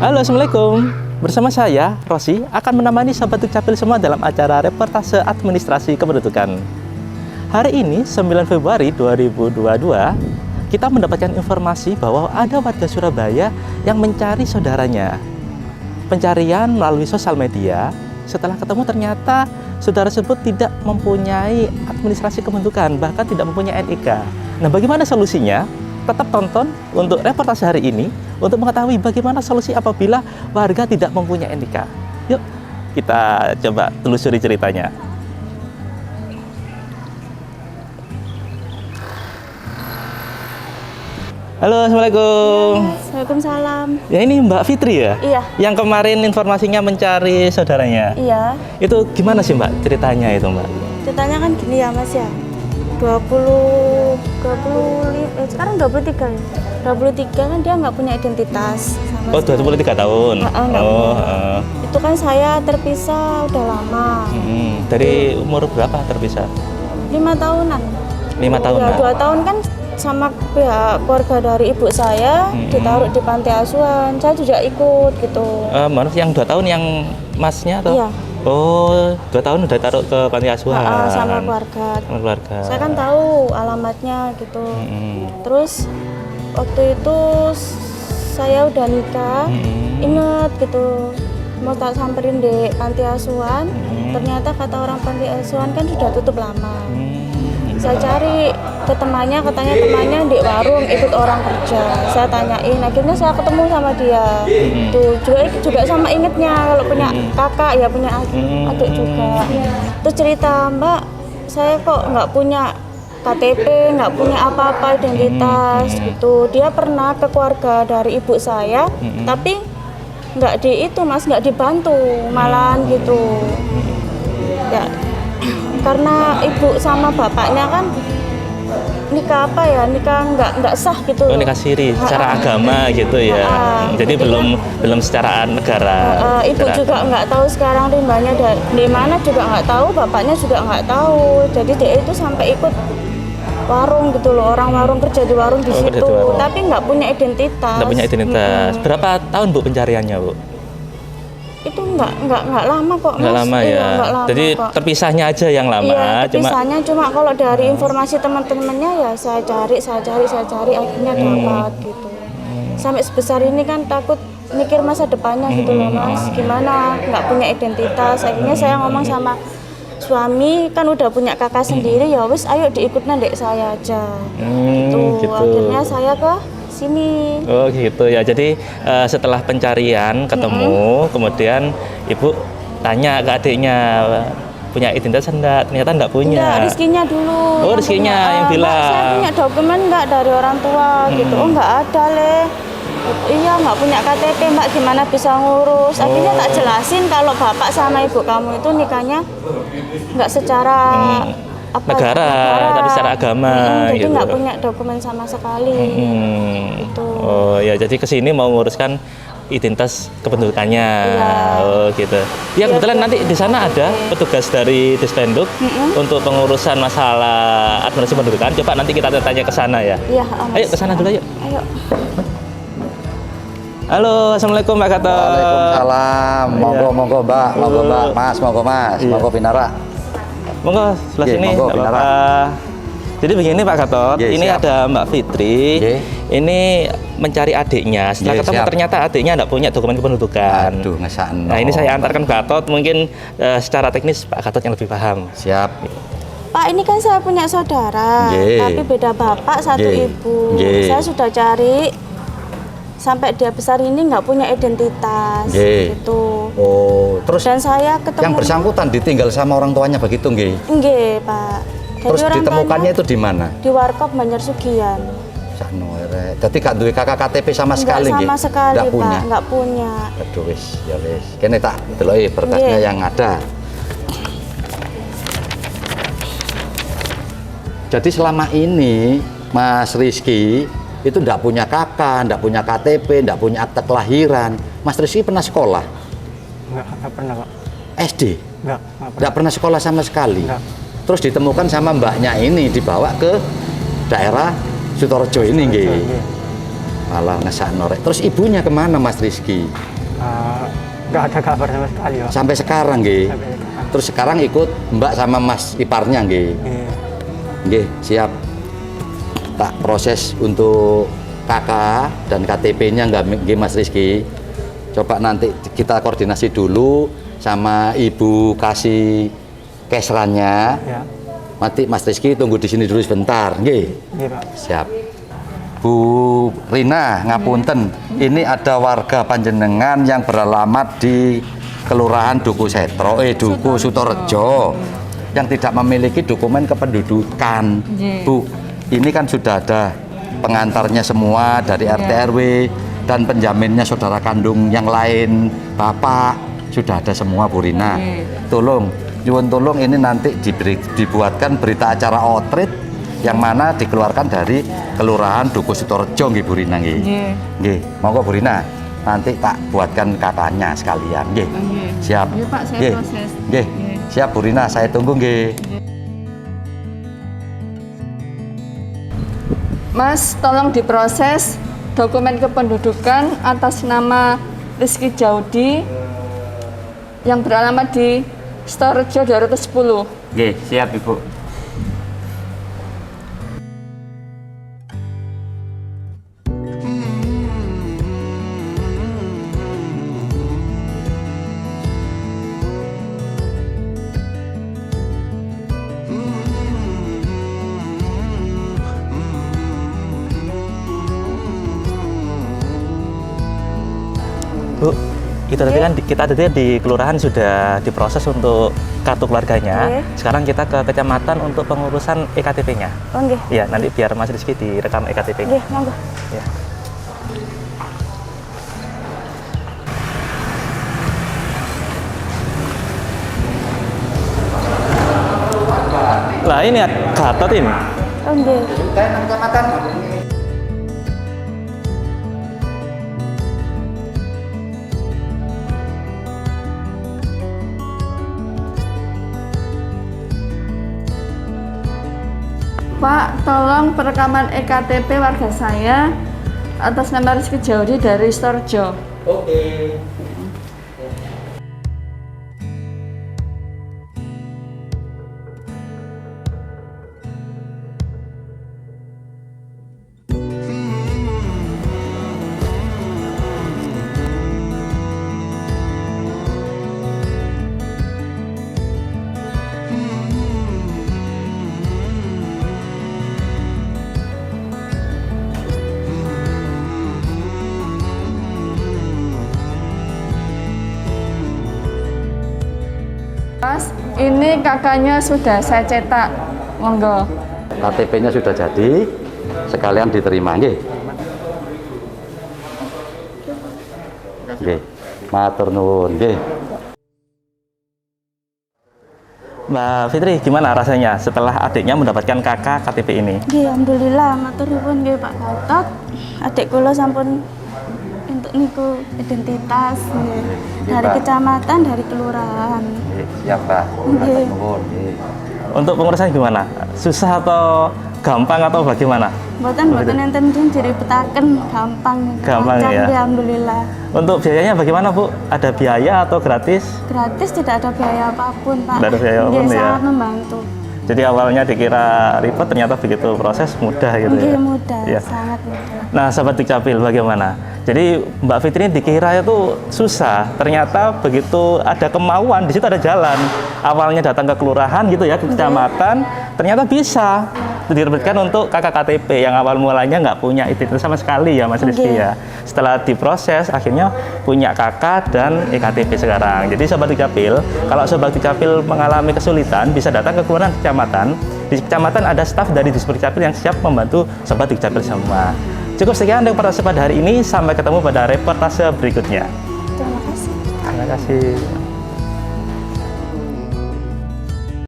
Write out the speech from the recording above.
Halo, Assalamualaikum. Bersama saya, Rosi, akan menemani Sobat Dukcapil semua dalam acara reportase administrasi kependudukan. Hari ini, 9 Februari 2022, kita mendapatkan informasi bahwa ada warga Surabaya yang mencari saudaranya. Pencarian melalui sosial media, setelah ketemu ternyata saudara tersebut tidak mempunyai administrasi kependudukan, bahkan tidak mempunyai NIK. Nah, bagaimana solusinya? Tetap tonton untuk reportase hari ini untuk mengetahui bagaimana solusi apabila warga tidak mempunyai NIK. Yuk, kita coba telusuri ceritanya. Halo, Assalamualaikum. Waalaikumsalam. Ya, ini Mbak Fitri ya? Iya. Yang kemarin informasinya mencari saudaranya. Iya. Itu gimana sih Mbak ceritanya itu Mbak? Ceritanya kan gini ya Mas ya. 23 ya. 23 kan dia nggak punya identitas sama Oh, 23 tahun. Itu kan saya terpisah udah lama. Dari umur berapa terpisah? 5 tahunan. 5 tahun. Ya, 2 tahun kan sama pihak keluarga dari ibu saya ditaruh di panti asuhan. Saya juga ikut gitu. Maaf, yang 2 tahun yang masnya atau? Iya. Oh, 2 tahun udah taruh ke panti asuhan. Sama keluarga. Sama keluarga. Saya kan tahu alamatnya gitu. Terus waktu itu saya udah nikah, inget gitu mau tak samperin di panti asuhan. Ternyata kata orang panti asuhan kan sudah tutup lama. Saya cari ke temannya, katanya temannya di warung ikut orang kerja. Saya tanyain, akhirnya saya ketemu sama dia. Tuh juga sama ingetnya kalau punya kakak ya punya adik juga. Terus cerita, Mbak, saya kok nggak punya KTP, nggak punya apa-apa identitas gitu. Dia pernah ke keluarga dari ibu saya, tapi nggak nggak dibantu malahan gitu. Ya. Karena ibu sama bapaknya kan nikah nggak sah gitu. Oh, nikah siri secara agama gitu ya. Jadi belum secara negara. Ibu juga nggak tahu sekarang rimbanya di mana juga nggak tahu, bapaknya juga nggak tahu. Jadi dia itu sampai ikut warung gitu loh, orang warung kerja di warung di situ, tapi nggak punya identitas. Nggak punya identitas. Berapa tahun Bu pencariannya Bu? Itu nggak lama kok Mas. Nggak lama ya. Iya, nggak lama jadi kok. terpisahnya aja yang lama. Iya, terpisahnya cuma kalau dari informasi teman-temannya ya saya cari akhirnya dapat gitu. Sampai sebesar ini kan takut mikir masa depannya gitu loh Mas. Gimana nggak punya identitas. Akhirnya saya ngomong sama suami, kan udah punya kakak sendiri, ya wis ayo diikutin dek saya aja. Gitu. Akhirnya saya ke sini. Oh gitu ya. Jadi setelah pencarian ketemu, kemudian ibu tanya ke adiknya punya identitas enggak? Ternyata enggak punya. Enggak, Rizkinya dulu. Oh, Rizkinya yang bilang. Mbak, saya punya dokumen enggak dari orang tua gitu. Oh enggak ada Le. Iya nggak punya KTP Mbak, gimana bisa ngurus? Akhirnya tak jelasin kalau bapak sama ibu kamu itu nikahnya nggak secara negara, tapi secara agama jadi gitu. nggak punya dokumen sama sekali. Gitu. Oh ya, jadi kesini mau nguruskan identitas kependudukannya. Oh gitu. Ya kebetulan nanti di sana ada petugas dari Dispenduk untuk pengurusan masalah administrasi kependudukan. Coba nanti kita tanya ke sana ya. Iya. Ayo ke sana dulu yuk. Ayo. Halo, Assalamualaikum Mbak Gatot. Waalaikumsalam. Monggo Mbak, Mas, monggo Pinara. Monggo sebelah sini, monggo, nggak apa-apa. Jadi begini Pak Gatot, ini siap. ada Mbak Fitri, ini mencari adiknya. Setelah ketemu siap. ternyata adiknya nggak punya dokumen kependudukan. Aduh, ngesakno. Nah ini saya antarkan Pak Gatot, mungkin secara teknis Pak Gatot yang lebih paham. Siap. Pak, ini kan saya punya saudara, tapi beda bapak satu ibu. Saya sudah cari sampai dia besar ini nggak punya identitas gitu. Oh, terus dan saya ketemu yang bersangkutan ditinggal sama orang tuanya begitu nggih? Nggih, Pak. Jadi Terus ditemukannya itu di mana? Di Warkop Banjar Sugian. Sakno rek. Dadi gak duwe kakak KTP sama sekali nggih. Sama sekali, Nggak punya. Pak, nggak punya. Aduh wis, ya wis. Kene tak deloki berkasnya yang ada. Jadi selama ini Mas Rizky itu enggak punya kakak, enggak punya KTP, enggak punya akta kelahiran. Mas Rizky pernah sekolah? Enggak pernah, Pak. SD? Enggak pernah sekolah sama sekali? Enggak. Terus ditemukan sama mbaknya ini, dibawa ke daerah Sutorejo ini nggih. Malah ngesakno rek. Terus ibunya kemana Mas Rizky? Nggak ada kabar sama sekali Pak. Sampai sekarang nggih. Sampai sekarang. Terus sekarang ikut Mbak sama Mas iparnya nggih. Iya. Nggih, siap. Tak proses untuk KK dan KTP-nya nggih Mas Rizky. Coba nanti kita koordinasi dulu sama Ibu kasih kesrannya. Ya. Nanti Mas Rizky tunggu di sini dulu sebentar, nggih. Iya Pak. Siap. Bu Rina, ngapunten. Ini ada warga panjenengan yang beralamat di Kelurahan Duku Setro, Duku Sutorejo, yang tidak memiliki dokumen kependudukan. Bu, ini kan sudah ada pengantarnya semua dari RT RW dan penjaminnya saudara kandung yang lain, Bapak, sudah ada semua Bu Rina. Tolong, nyuwun tolong ini nanti dibuatkan berita acara outreach yang mana dikeluarkan dari Kelurahan Duku Sutorejo nggih Bu Rina nggih. Nggih, monggo Bu Rina. Nanti tak buatkan katanya sekalian nggih. Siap. Iya Pak, saya Nggih. proses. Nggih. Siap Bu Rina, saya tunggu nggih. Mas, tolong diproses dokumen kependudukan atas nama Rizky Jaudi yang beralamat di Sutorejo 210. Nggih, siap Ibu. Bu, itu tadi kan kita tadi di kelurahan sudah diproses untuk kartu keluarganya. Oke. Sekarang kita ke kecamatan untuk pengurusan EKTP-nya. Oh nggih. Iya, nanti biar Mas Rizky direkam EKTP-nya. Nggih, monggo. Ya. Lah ini Gatot ini. Oh nggih. Kecamatan. Pak, tolong perekaman EKTP warga saya atas nama Rizky Jaudi dari Sutorejo. Oke. Mas, ini kakaknya sudah saya cetak. Monggo. KTP-nya sudah jadi, sekalian diterima nggih. Nggih. Matur nuwun nggih. Mbak Fitri, gimana rasanya setelah adiknya mendapatkan KK KTP ini? Nggih, alhamdulillah matur nuwun nggih Pak Gatot. Adik kula sampun untuk niku identitas nggih. Dari Pak. kecamatan, dari kelurahan. Nggih, siap, Pak. Nggih. Matur nuwun nggih. Untuk pengurusan gimana? Susah atau gampang atau bagaimana? Mboten enten pun diribetaken, gampang. Gampang, Lancar, ya? nggih, alhamdulillah. Untuk biayanya bagaimana Bu? Ada biaya atau gratis? Gratis, tidak ada biaya apapun Pak. Tidak ada biaya Nggih, apapun, ya? sangat membantu. Jadi awalnya dikira ribet, ternyata begitu proses mudah gitu Nggih, ya? mudah, Iya. sangat mudah. Nah, Sahabat Dukcapil, bagaimana? Jadi Mbak Fitri dikira itu susah, ternyata begitu ada kemauan, di situ ada jalan. Awalnya datang ke kelurahan gitu ya, ke kecamatan, ternyata bisa direbutkan untuk KKKTP yang awal mulanya nggak punya identitas sama sekali ya Mas Rizky Oke. ya. Setelah diproses, akhirnya punya KK dan EKTP sekarang. Jadi Sobat Dukcapil, kalau Sobat Dukcapil mengalami kesulitan, bisa datang ke kelurahan kecamatan. Di kecamatan ada staf dari Disper Dukcapil yang siap membantu Sobat Dukcapil semua. Cukup sekian reportase pada hari ini, sampai ketemu pada reportase berikutnya. Terima kasih. Terima kasih.